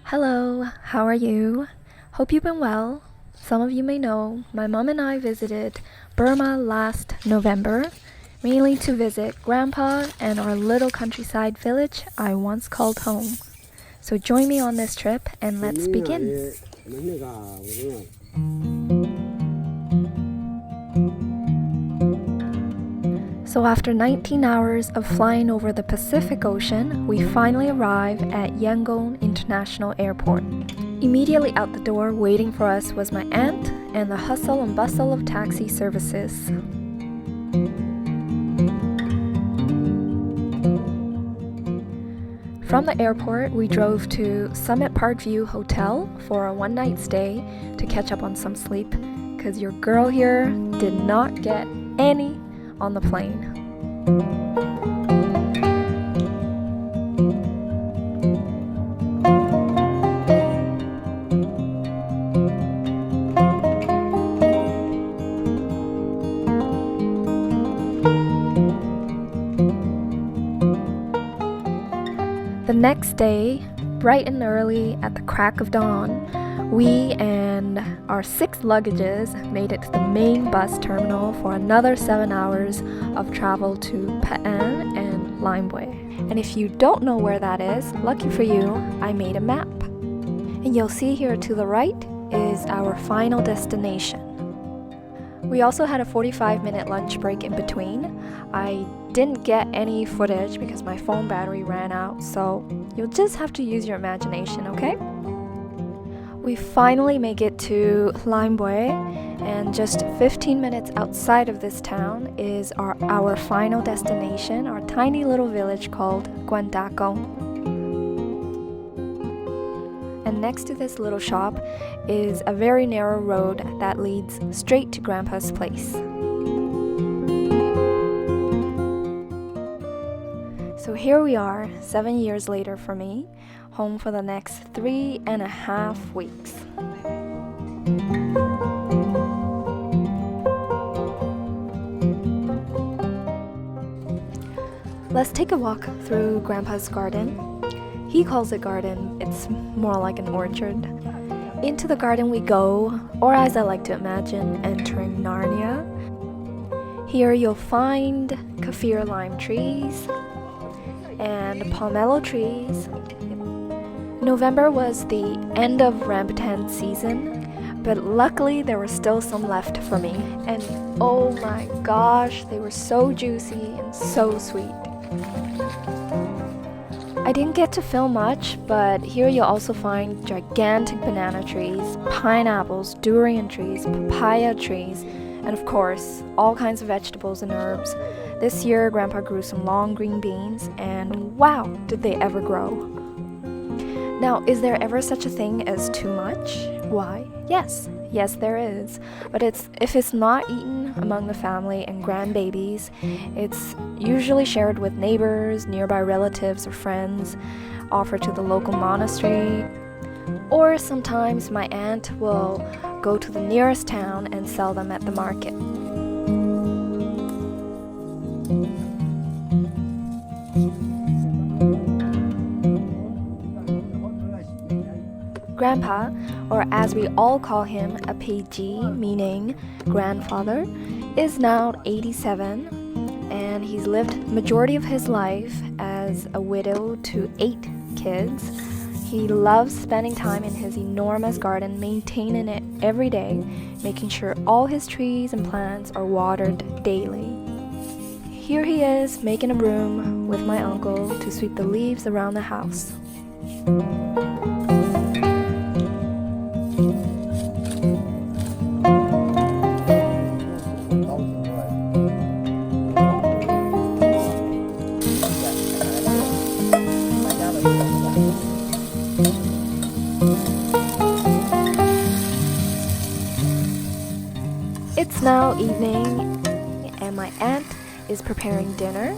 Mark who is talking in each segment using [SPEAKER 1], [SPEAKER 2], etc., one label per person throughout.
[SPEAKER 1] Hello, how are you? Hope you've been well. Some of you may know my mom and I visited Burma last November, mainly to visit Grandpa and our little countryside village I once called home. So join me on this trip and let's begin. So after 19 hours of flying over the Pacific Ocean, we finally arrive at Yangon International Airport. Immediately out the door waiting for us was my aunt and the hustle and bustle of taxi services. From the airport, we drove to Summit Parkview Hotel for a one-night stay to catch up on some sleep, because your girl here did not get any on the plane. The next day, bright and early at the crack of dawn, we and our 6 luggages made it to the main bus terminal for another 7 hours of travel to Kayin and limesLittleWin. And if you don't know where that is, lucky for you, I made a map. And you'll see here to the right is our final destination. We also had a 45-minute lunch break in between. I didn't get any footage because my phone battery ran out, so you'll just have to use your imagination, okay? We finally make it to limesLittleWin, and just 15 minutes outside of this town is our final destination, our tiny little village called Guandakong. And next to this little shop is a very narrow road that leads straight to Grandpa's place. So here we are, 7 years later for me, home for the next 3.5 weeks. Let's take a walk through Grandpa's garden. He calls it garden, it's more like an orchard. Into the garden we go, or as I like to imagine, entering Narnia. Here you'll find kaffir lime trees and pomelo trees. November was the end of rambutan season, but luckily there were still some left for me. And oh my gosh, they were so juicy and so sweet. I didn't get to film much, but here you'll also find gigantic banana trees, pineapples, durian trees, papaya trees, and of course, all kinds of vegetables and herbs. This year, Grandpa grew some long green beans, and wow, did they ever grow. Now, is there ever such a thing as too much? Why, yes there is. But if it's not eaten among the family and grandbabies, it's usually shared with neighbors, nearby relatives or friends, offered to the local monastery, or sometimes my aunt will go to the nearest town and sell them at the market. Grandpa, or as we all call him, a PG, meaning grandfather, is now 87, and he's lived majority of his life as a widow to 8 kids. He loves spending time in his enormous garden, maintaining it every day, making sure all his trees and plants are watered daily. Here he is, making a broom with my uncle to sweep the leaves around the house. It's now evening, and my aunt is preparing dinner.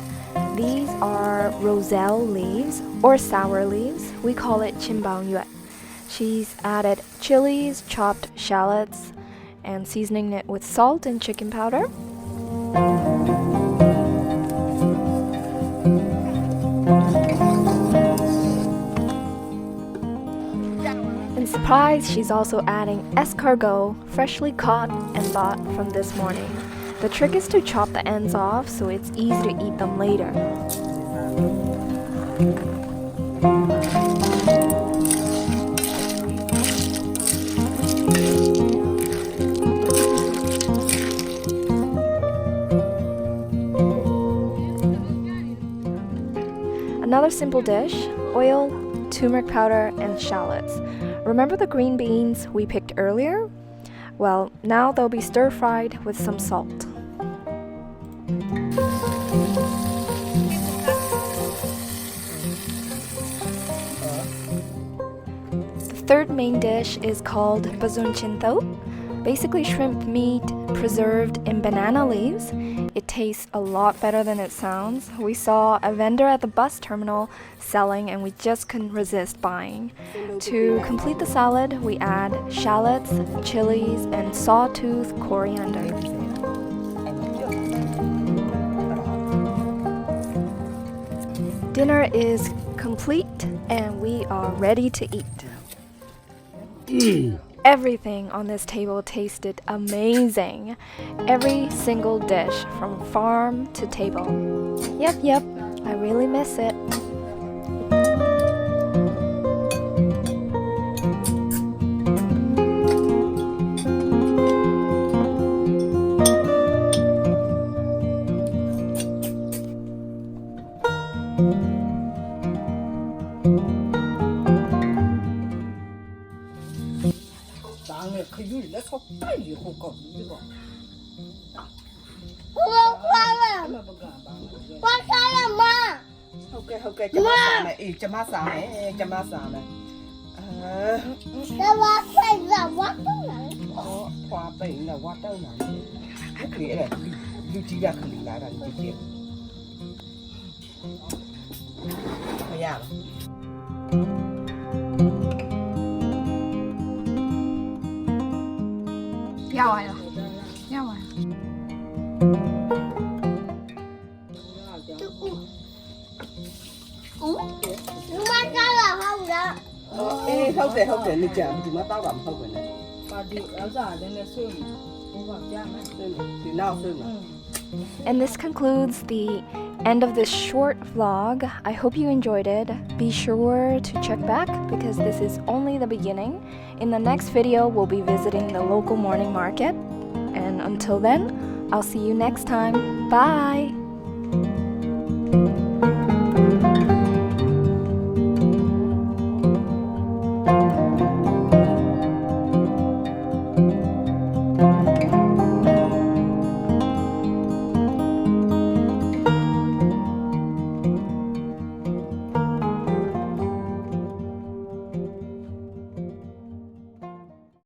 [SPEAKER 1] These are roselle leaves, or sour leaves. We call it qinbangyue. She's added chilies, chopped shallots, and seasoning it with salt and chicken powder. surprise, she's also adding escargot, freshly caught and bought from this morning. The trick is to chop the ends off so it's easy to eat them later. Another simple dish, oil, turmeric powder, and shallots. Remember the green beans we picked earlier? Well, now they'll be stir-fried with some salt. The third main dish is called basun chinto, basically shrimp meat preserved in banana leaves. It tastes a lot better than it sounds. We saw a vendor at the bus terminal selling and we just couldn't resist buying. To complete the salad, we add shallots, chilies, and sawtooth coriander. Dinner is complete and we are ready to eat. Everything on this table tasted amazing. Every single dish from farm to table. Yep, I really miss it. And this concludes the end of this short vlog. I hope you enjoyed it. Be sure to check back because this is only the beginning. In the next video, we'll be visiting the local morning market. And until then, I'll see you next time. Bye!